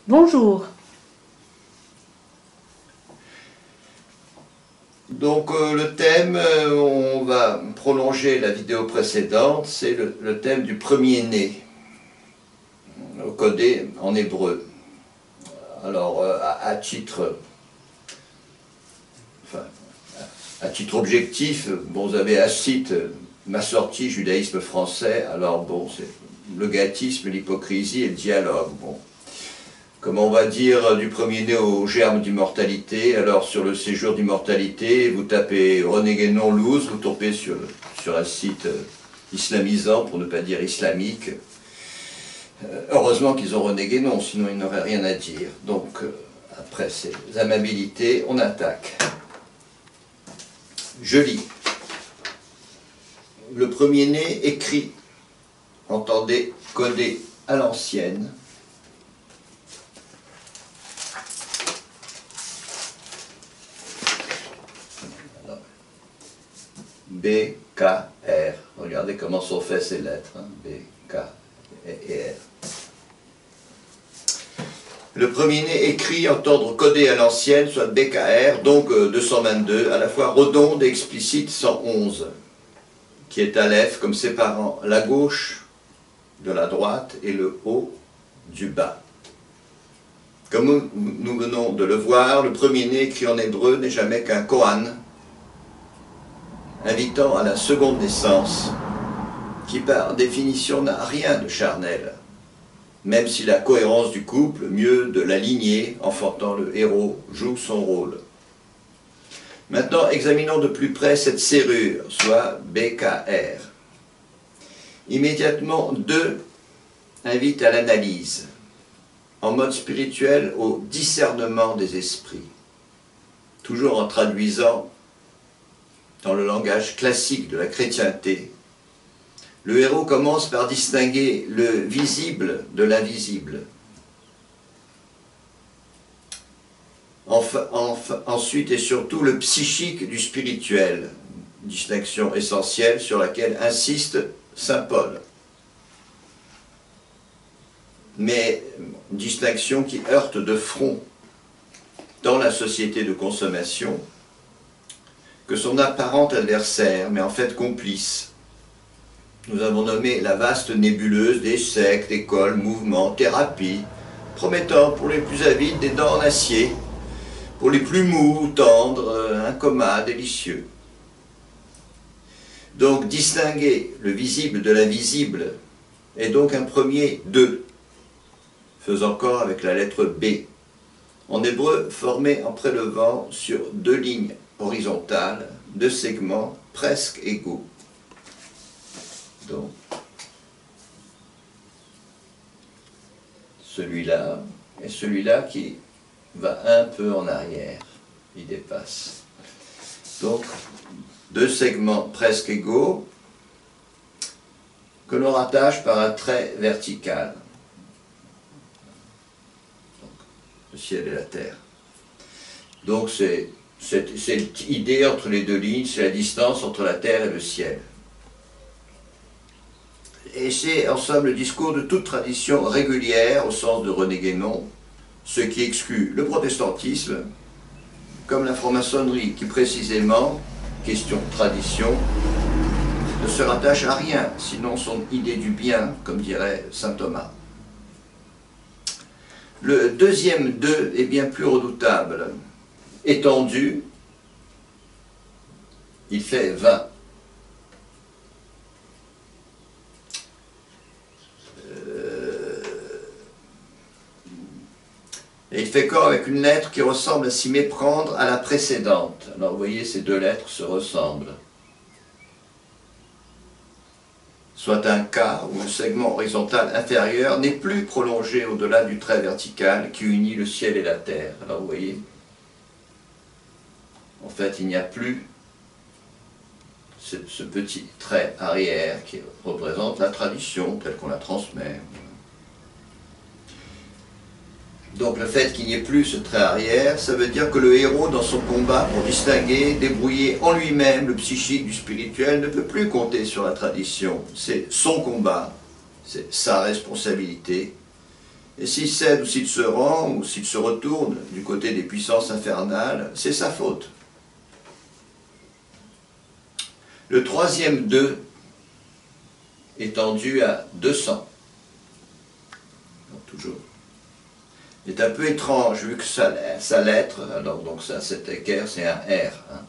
Bonjour. Donc le thème, on va prolonger la vidéo précédente, c'est le thème du premier-né, codé en hébreu. Alors à titre objectif, bon, vous avez un site, ma sortie, judaïsme français, alors bon, c'est le gâtisme, l'hypocrisie et le dialogue. Bon. Comme on va dire, du premier-né au germe d'immortalité. Alors sur le séjour d'immortalité, vous tapez René Guénon Louz, vous tombez sur un site islamisant, pour ne pas dire islamique. Heureusement qu'ils ont René Guénon, sinon ils n'auraient rien à dire. Donc après ces amabilités, on attaque. Je lis. Le premier-né écrit, entendez, codé à l'ancienne, B, K, R. Regardez comment sont faites ces lettres. Hein. B, K et R. Le premier-né écrit, entendre, codé à l'ancienne, soit BKR, donc 222, à la fois redonde et explicite 111, qui est Aleph comme séparant la gauche de la droite et le haut du bas. Comme nous venons de le voir, le premier-né écrit en hébreu n'est jamais qu'un Kohan, invitant à la seconde naissance, qui par définition n'a rien de charnel, même si la cohérence du couple, mieux de la lignée, enfantant le héros, joue son rôle. Maintenant, examinons de plus près cette serrure, soit BKR. Immédiatement, 2 invite à l'analyse, en mode spirituel au discernement des esprits, toujours en traduisant dans le langage classique de la chrétienté. Le héros commence par distinguer le visible de l'invisible. Ensuite et surtout le psychique du spirituel, distinction essentielle sur laquelle insiste saint Paul. Mais distinction qui heurte de front dans la société de consommation que son apparent adversaire, mais en fait complice. Nous avons nommé la vaste nébuleuse des sectes, écoles, mouvements, thérapies, promettant pour les plus avides des dents en acier, pour les plus mous, tendres, un coma délicieux. Donc distinguer le visible de l'invisible est donc un premier 2, faisant corps avec la lettre B, en hébreu formé en prélevant sur 2 lignes horizontales, 2 segments presque égaux. Donc, celui-là et celui-là qui va un peu en arrière, il dépasse. Donc, 2 segments presque égaux que l'on rattache par un trait vertical. Donc, le ciel et la terre. Donc, c'est cette idée entre les 2 lignes, c'est la distance entre la terre et le ciel. Et c'est en somme le discours de toute tradition régulière au sens de René Guénon, ce qui exclut le protestantisme comme la franc-maçonnerie qui précisément, question de tradition, ne se rattache à rien, sinon son idée du bien, comme dirait saint Thomas. Le deuxième 2 est bien plus redoutable. Étendu, il fait 20. Et il fait corps avec une lettre qui ressemble à s'y méprendre à la précédente. Alors vous voyez, ces 2 lettres se ressemblent. Soit un K où le segment horizontal inférieur n'est plus prolongé au-delà du trait vertical qui unit le ciel et la terre. Alors vous voyez, en fait il n'y a plus ce petit trait arrière qui représente la tradition telle qu'on la transmet. Donc le fait qu'il n'y ait plus ce trait arrière, ça veut dire que le héros, dans son combat pour distinguer, débrouiller en lui-même le psychique du spirituel, ne peut plus compter sur la tradition. C'est son combat, c'est sa responsabilité. Et s'il cède ou s'il se rend ou s'il se retourne du côté des puissances infernales, c'est sa faute. Le troisième 2 étendu à 200. Donc, toujours. Il est un peu étrange, vu que sa lettre, alors donc ça, cet équerre, c'est un R. Hein.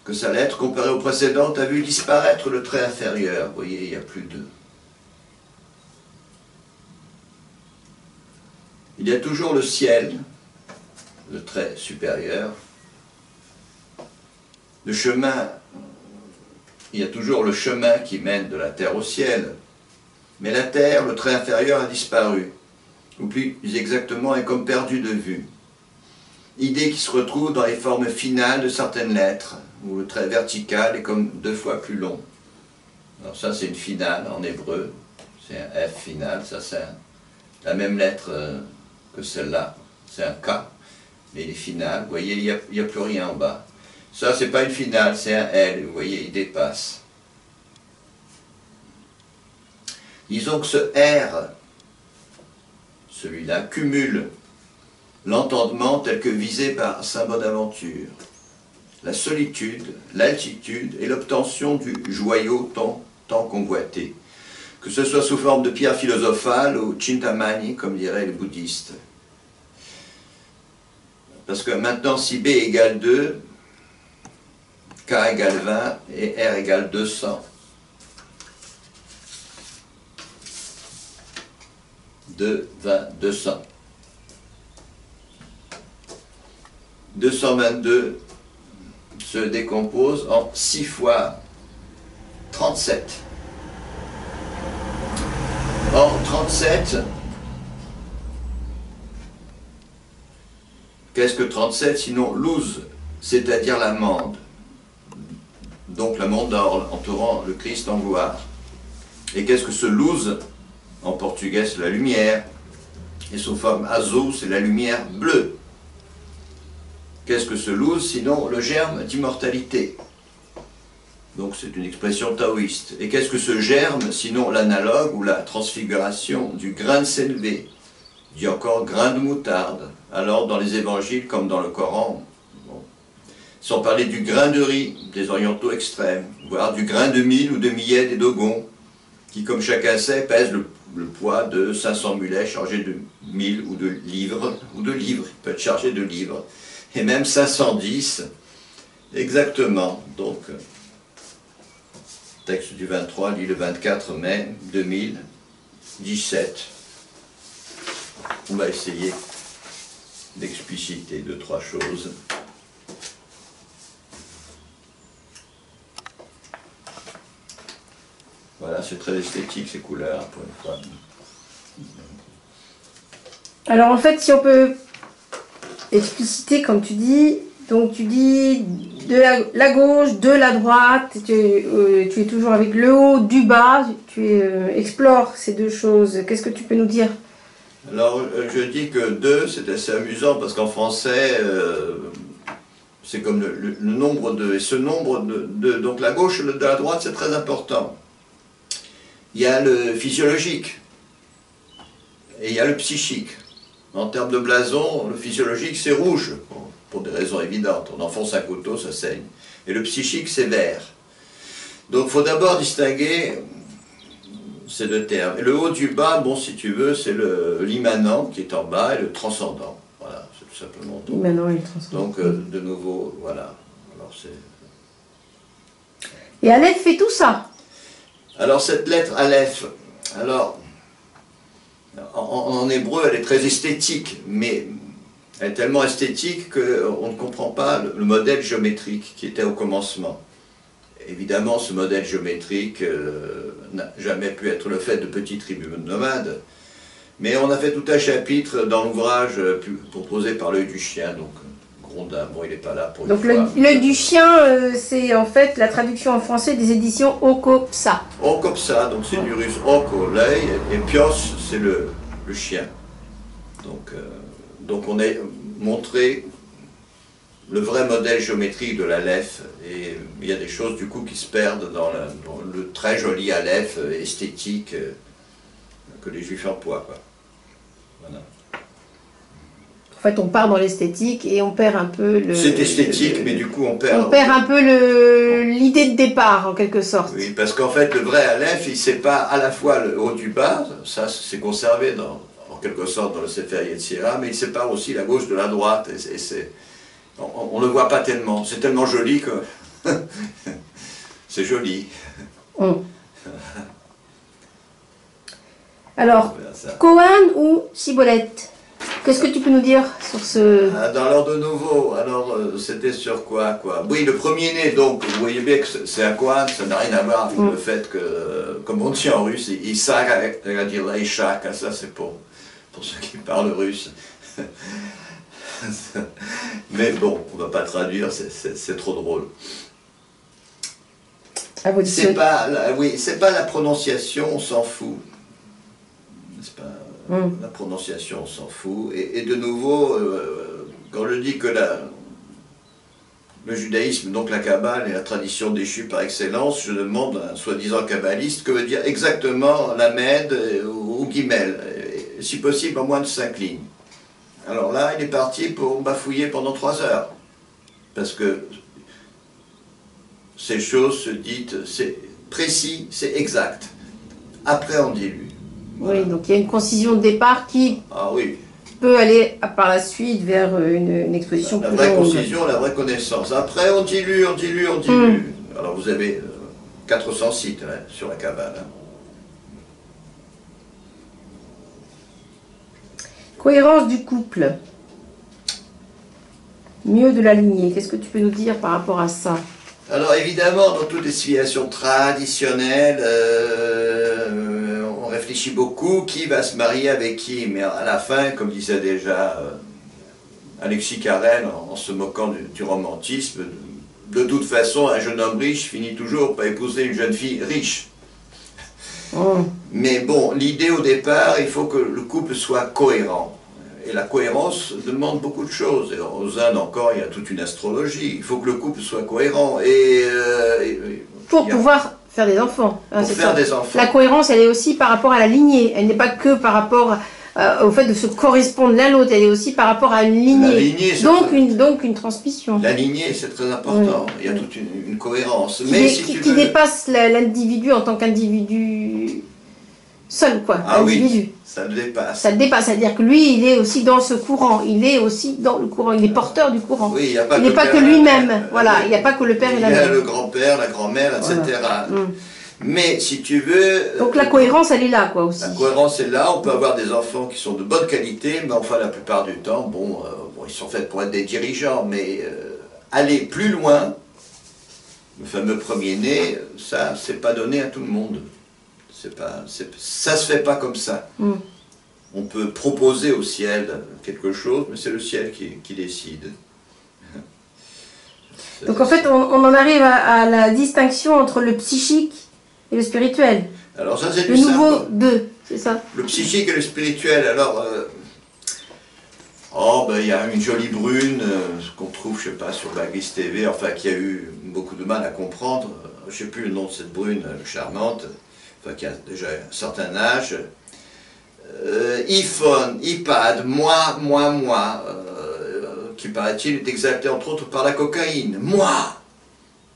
Que sa lettre, comparée aux précédentes, a vu disparaître le trait inférieur. Vous voyez, il n'y a plus de... Il y a toujours le ciel, le trait supérieur. Le chemin, il y a toujours le chemin qui mène de la terre au ciel. Mais la terre, le trait inférieur, a disparu. Ou plus exactement, est comme perdu de vue. Idée qui se retrouve dans les formes finales de certaines lettres, où le trait vertical est comme 2 fois plus long. Alors ça, c'est une finale en hébreu. C'est un F final, ça c'est la même lettre que celle-là. C'est un K, mais il est final. Vous voyez, il n'y a plus rien en bas. Ça, c'est pas une finale, c'est un L. Vous voyez, il dépasse. Disons que ce R, celui-là, cumule l'entendement tel que visé par saint Bonaventure, la solitude, l'altitude et l'obtention du joyau tant convoité, que ce soit sous forme de pierre philosophale ou chintamani, comme diraient les bouddhistes. Parce que maintenant, si B égale 2, K égale 20 et R égale 200. 2, 20, 200. 222 se décompose en 6 fois 37. Or, 37, qu'est-ce que 37 sinon l'ouse, c'est-à-dire l'amande. Donc l'amande entourant le Christ en gloire. Et qu'est-ce que ce luz? En portugais, c'est la lumière. Et sous forme azul, c'est la lumière bleue. Qu'est-ce que ce luz, sinon le germe d'immortalité? Donc c'est une expression taoïste. Et qu'est-ce que ce germe, sinon l'analogue ou la transfiguration du grain de sénévé? Dit encore grain de moutarde. Alors dans les évangiles comme dans le Coran, bon, sans parler du grain de riz des orientaux extrêmes, voire du grain de mil ou de millet des Dogons, qui comme chacun sait pèse le poids de 500 mulets chargés de mille ou de livres, il peut être chargé de livres, et même 510 exactement. Donc, texte du 23, lit le 24 mai 2017. On va essayer d'expliciter 2-3 choses. Voilà, c'est très esthétique ces couleurs, pour une fois. Alors en fait, si on peut expliciter, comme tu dis, donc tu dis de la gauche, de la droite, tu es toujours avec le haut, du bas, tu explores ces deux choses. Qu'est-ce que tu peux nous dire? Alors, je dis que 2, c'est assez amusant, parce qu'en français, c'est comme le nombre de... Et ce nombre de... Donc la gauche de la droite, c'est très important. Il y a le physiologique, et il y a le psychique. En termes de blason, le physiologique, c'est rouge, pour des raisons évidentes. On enfonce un couteau, ça saigne. Et le psychique, c'est vert. Donc, il faut d'abord distinguer ces deux termes. Et le haut du bas, bon, si tu veux, c'est l'immanent qui est en bas et le transcendant. Voilà, c'est tout simplement. L'immanent et le transcendant. Donc, de nouveau, voilà. Alors, et Aleph fait tout ça. Alors, cette lettre Aleph, alors, en hébreu, elle est très esthétique, mais elle est tellement esthétique qu'on ne comprend pas le modèle géométrique qui était au commencement. Évidemment, ce modèle géométrique n'a jamais pu être le fait de petites tribus nomades, mais on a fait tout un chapitre dans l'ouvrage proposé par l'œil du chien, donc Grondin, bon, il n'est pas là pour une fois. Donc l'œil du chien, c'est en fait la traduction en français des éditions Okopsa. Okopsa, donc c'est du russe Oko, l'œil, et Pios, c'est le chien. Donc on a montré le vrai modèle géométrique de l'Aleph. Et il y a des choses du coup qui se perdent dans le très joli Aleph esthétique que les Juifs emploient, quoi. Voilà. En fait, on part dans l'esthétique et on perd un peu le... C'est esthétique, mais du coup on perd... On perd un peu l'idée de départ, en quelque sorte. Oui, parce qu'en fait, le vrai Aleph, il sépare à la fois le haut du bas, ça c'est conservé en quelque sorte dans le Sefer Yetzira, mais il sépare aussi la gauche de la droite, et on ne le voit pas tellement. C'est tellement joli que... c'est joli. Alors, Cohen ou Cibolette? Qu'est-ce que tu peux nous dire sur ce... Alors de nouveau, c'était sur quoi? Oui, le premier-né, donc, vous voyez bien que c'est un Kohan, ça n'a rien à voir avec le fait que, comme on dit en russe, Isaac a dit Ishak, ça c'est pour ceux qui parlent russe. Mais bon, on ne va pas traduire, c'est trop drôle. C'est pas la prononciation, on s'en fout. N'est-ce pas? La prononciation, on s'en fout. Et de nouveau, quand je dis que le judaïsme, donc la Kabbale, est la tradition déchue par excellence, je demande à un soi-disant kabbaliste que veut dire exactement Lamed ou Gimel, et si possible en moins de 5 lignes. Alors là, il est parti pour bafouiller pendant 3 heures. Parce que ces choses se disent, c'est précis, c'est exact. Après, on dilue. Voilà. Oui, donc il y a une concision de départ qui peut aller par la suite vers une exposition plus longue. La vraie concision, la vraie connaissance. Après, on dilue, on dilue, on dilue. Alors vous avez 400 sites sur la Kabbale. Cohérence du couple. Mieux de la lignée. Qu'est-ce que tu peux nous dire par rapport à ça? Alors évidemment, dans toutes les civilisations traditionnelles, on réfléchit beaucoup qui va se marier avec qui, mais à la fin, comme disait déjà Alexis Carrel en se moquant du romantisme, de toute façon, un jeune homme riche finit toujours par épouser une jeune fille riche. Mais bon, l'idée au départ, il faut que le couple soit cohérent. Et la cohérence demande beaucoup de choses. Et aux Indes encore, il y a toute une astrologie. Il faut que le couple soit cohérent. Pour pouvoir faire des enfants. Pour faire des enfants. La cohérence, elle est aussi par rapport à la lignée. Elle n'est pas que par rapport au fait de se correspondre l'un l'autre. Elle est aussi par rapport à une lignée. La lignée, donc une transmission. La lignée, c'est très important. Il y a toute une cohérence. Qui dépasse l'individu en tant qu'individu seul, quoi. Ah oui, ça le dépasse. Ça le dépasse, c'est-à-dire que lui, il est aussi dans ce courant. Il est aussi dans le courant. Il est porteur du courant. Oui, il n'est pas que lui-même. Voilà, il n'y a pas que le père et la mère. Il y a le grand-père, la grand-mère, etc. Voilà. Mais si tu veux... Donc la cohérence, elle est là, quoi, aussi. La cohérence est là. On peut avoir des enfants qui sont de bonne qualité, mais enfin, la plupart du temps, ils sont faits pour être des dirigeants. Mais aller plus loin, le fameux premier-né, ça, c'est pas donné à tout le monde. Ça se fait pas comme ça. On peut proposer au ciel quelque chose, mais c'est le ciel qui décide. Donc en fait, on en arrive à la distinction entre le psychique et le spirituel. Alors ça, c'est le nouveau deux, c'est ça? Le psychique et le spirituel. Alors, il y a une jolie brune qu'on trouve, je sais pas, sur Baglis TV, enfin qui a eu beaucoup de mal à comprendre. Je sais plus le nom de cette brune charmante. Enfin, qui a déjà un certain âge, iPhone, iPad, moi, qui paraît-il est exalté entre autres par la cocaïne. Moi,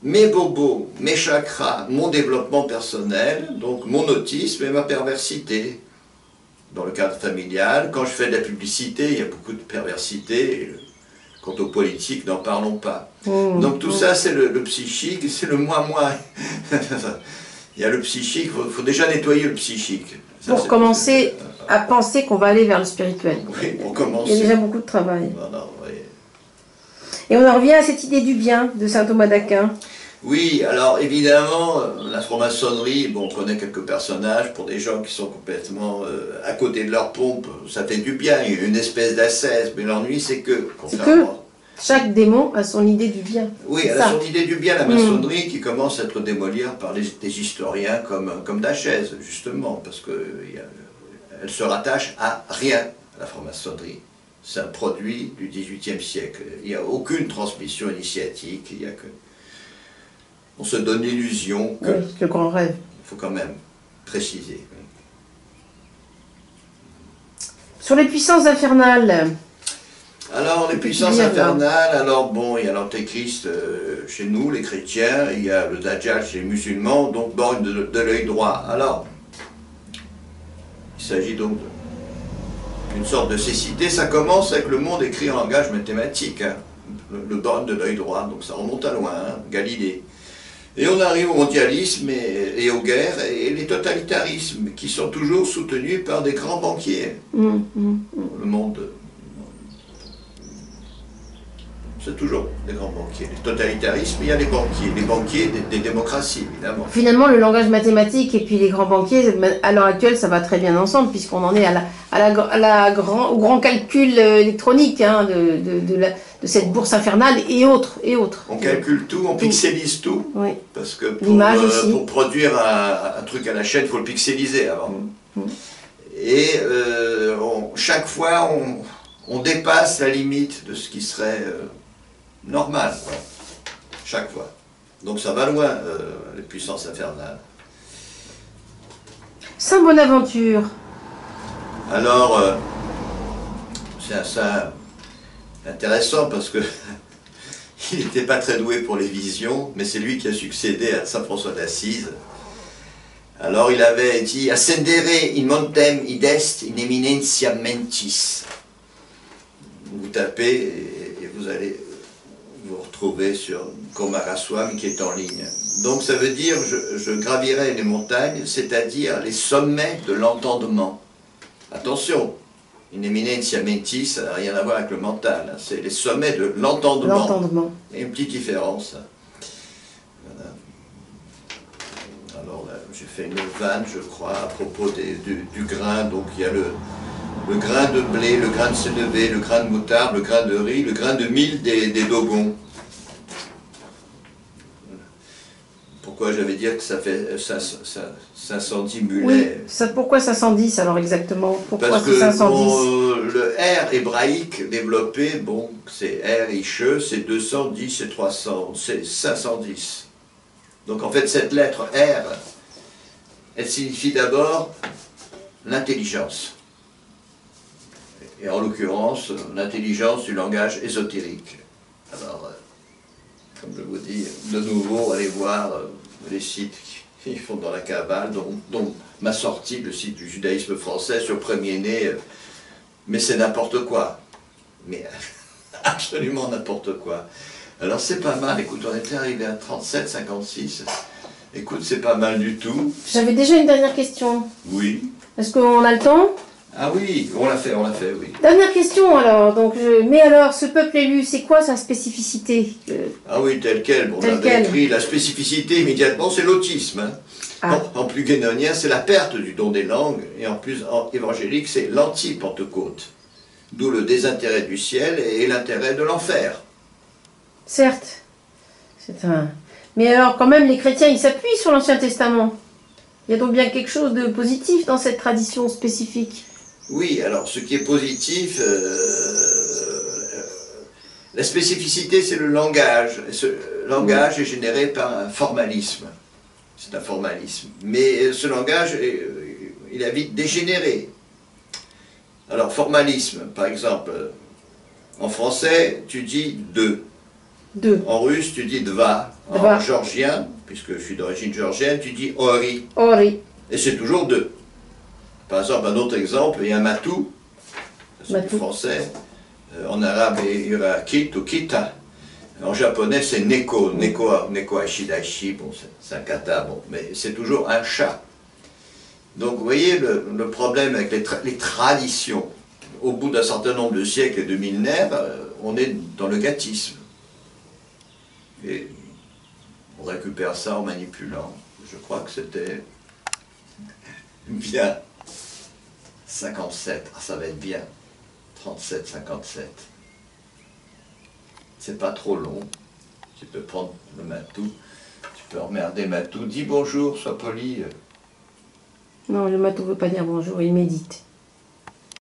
mes bobos, mes chakras, mon développement personnel, donc mon autisme et ma perversité. Dans le cadre familial, quand je fais de la publicité, il y a beaucoup de perversité. Et quant aux politiques, n'en parlons pas. Donc tout ça, c'est le psychique, c'est le moi. Il y a le psychique, il faut déjà nettoyer le psychique. Ça, pour commencer à penser qu'on va aller vers le spirituel. Oui, pour commencer. Il y a déjà beaucoup de travail. Oui. Et on en revient à cette idée du bien de saint Thomas d'Aquin. Oui, alors évidemment, la franc-maçonnerie, on connaît quelques personnages, pour des gens qui sont complètement à côté de leur pompe, ça fait du bien, il y a une espèce d'ascèse, mais l'ennui c'est que, contrairement... Chaque démon a son idée du bien. Oui, elle a son idée du bien, la maçonnerie, qui commence à être démolie par des historiens comme Dachaise, justement, parce qu'elle se rattache à rien, la franc-maçonnerie. C'est un produit du XVIIIe siècle. Il n'y a aucune transmission initiatique, il y a que... On se donne l'illusion que... Oui, le grand rêve. Il faut quand même préciser. Sur les puissances infernales. Alors, les puissances infernales, alors bon, il y a l'antéchrist chez nous, les chrétiens, il y a le Dajjal chez les musulmans, donc borgne de l'œil droit. Alors, il s'agit donc d'une sorte de cécité. Ça commence avec le monde écrit en langage mathématique, hein, le borgne de l'œil droit, donc ça remonte à loin, hein, Galilée. Et on arrive au mondialisme et aux guerres et les totalitarismes qui sont toujours soutenus par des grands banquiers. Le monde, c'est toujours des grands banquiers. Les totalitarismes, il y a les banquiers des démocraties, évidemment. Finalement, le langage mathématique et puis les grands banquiers, à l'heure actuelle, ça va très bien ensemble, puisqu'on en est au grand calcul électronique hein, de cette bourse infernale et autres. On calcule tout, on pixelise tout, oui. Parce que pour produire un truc à la chaîne, il faut le pixeliser avant. Et chaque fois, on dépasse la limite de ce qui serait normal, quoi. Chaque fois. Donc ça va loin, les puissances infernales. Saint Bonaventure. Alors, c'est un saint intéressant parce que il n'était pas très doué pour les visions, mais c'est lui qui a succédé à saint François d'Assise. Alors il avait dit « Ascendere in montem id est in eminentia mentis ». Vous tapez et vous allez vous retrouver sur Komaraswamy qui est en ligne. Donc ça veut dire je gravirai les montagnes, c'est-à-dire les sommets de l'entendement. Attention, in eminentia mentis, ça n'a rien à voir avec le mental, hein, c'est les sommets de l'entendement. L'entendement. Il y a une petite différence. Voilà. Alors là, j'ai fait une vanne, je crois, à propos du grain. Donc il y a le grain de blé, le grain de sénévé, le grain de moutarde, le grain de riz, le grain de mil des Dogons. Pourquoi j'avais dit que ça fait 510 mulets? Oui, pourquoi 510 alors exactement? Pourquoi Parce que 510 le R hébraïque développé, bon, c'est R, Iche, c'est 210, c'est 300, c'est 510. Donc en fait cette lettre R, elle signifie d'abord l'intelligence. Et en l'occurrence, l'intelligence du langage ésotérique. Alors, comme je vous dis, de nouveau, allez voir les sites qui font dans la Kabbale, dont ma sortie, le site du judaïsme français sur Premier-Né, mais c'est n'importe quoi. Mais absolument n'importe quoi. Alors c'est pas mal, écoute, on était arrivé à 37, 56. Écoute, c'est pas mal du tout. J'avais déjà une dernière question. Oui. Est-ce qu'on a le temps? Ah oui, on l'a fait, oui. Dernière question alors, mais alors, ce peuple élu, c'est quoi sa spécificité? Ah oui, tel quel, bon, on avait écrit la spécificité immédiatement, c'est l'autisme. Hein. Ah. En plus guénonien, c'est la perte du don des langues, et en plus en évangélique, c'est l'anti-Pentecôte. D'où le désintérêt du ciel et l'intérêt de l'enfer. Certes, mais alors quand même, les chrétiens, ils s'appuient sur l'Ancien Testament. Il y a donc bien quelque chose de positif dans cette tradition spécifique. Oui, alors ce qui est positif, la spécificité c'est le langage. Ce langage est généré par un formalisme. C'est un formalisme. Mais ce langage, il a vite dégénéré. Alors formalisme, par exemple, en français tu dis de. En russe tu dis dva. En georgien, puisque je suis d'origine georgienne, tu dis ori. Ori. Et c'est toujours de. Par exemple, un autre exemple, il y a un matou, c'est du français, en arabe il y aura kit ou kita, en japonais c'est neko, neko ashidashi, bon c'est un kata, bon, mais c'est toujours un chat. Donc vous voyez le problème avec les traditions, au bout d'un certain nombre de siècles et de millénaires, on est dans le gâtisme. Et on récupère ça en manipulant, je crois que c'était bien. 57, ah, ça va être bien. 37, 57. C'est pas trop long. Tu peux prendre le matou, tu peux emmerder matou. Dis bonjour, sois poli. Non, le matou veut pas dire bonjour, il médite.